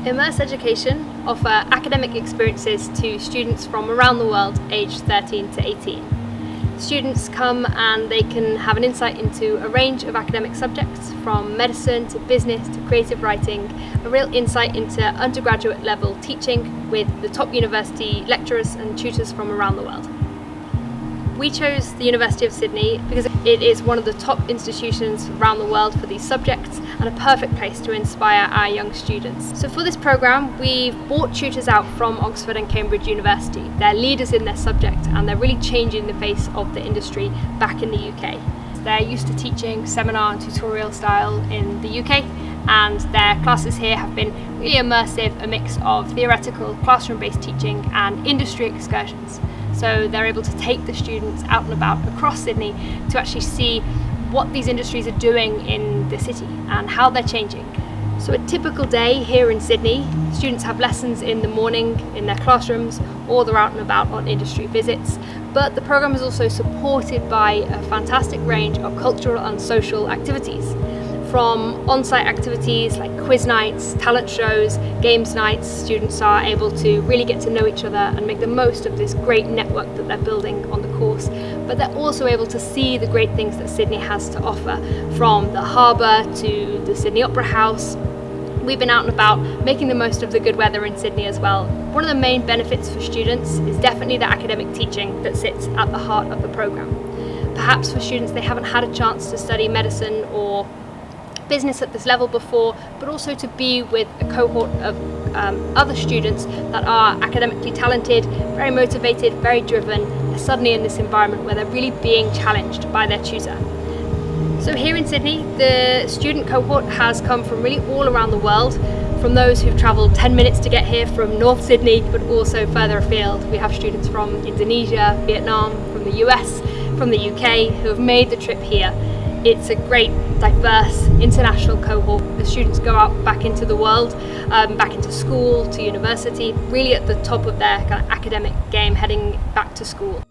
Immerse Education offer academic experiences to students from around the world aged 13 to 18. Students come and they can have an insight into a range of academic subjects, from medicine to business to creative writing, a real insight into undergraduate level teaching with the top university lecturers and tutors from around the world. We chose the University of Sydney because it is one of the top institutions around the world for these subjects and a perfect place to inspire our young students. So for this programme, we've brought tutors out from Oxford and Cambridge University. They're leaders in their subject and they're really changing the face of the industry back in the UK. They're used to teaching seminar and tutorial style in the UK, and their classes here have been really immersive, a mix of theoretical, classroom-based teaching and industry excursions. So they're able to take the students out and about across Sydney to actually see what these industries are doing in the city and how they're changing. So a typical day here in Sydney, students have lessons in the morning in their classrooms, or they're out and about on industry visits. But the programme is also supported by a fantastic range of cultural and social activities. From on-site activities like quiz nights, talent shows, games nights, students are able to really get to know each other and make the most of this great network that they're building on the course. But they're also able to see the great things that Sydney has to offer, from the harbour to the Sydney Opera House. We've been out and about making the most of the good weather in Sydney as well. One of the main benefits for students is definitely the academic teaching that sits at the heart of the programme. Perhaps for students they haven't had a chance to study medicine or business at this level before, but also to be with a cohort of other students that are academically talented, very motivated, very driven. They're suddenly in this environment where they're really being challenged by their tutor. So here in Sydney, the student cohort has come from really all around the world, from those who've travelled 10 minutes to get here from North Sydney, but also further afield. We have students from Indonesia, Vietnam, from the US, from the UK, who have made the trip here. It's a great, diverse, international cohort. The students go out back into the world, back into school, to university, really at the top of their kind of academic game, heading back to school.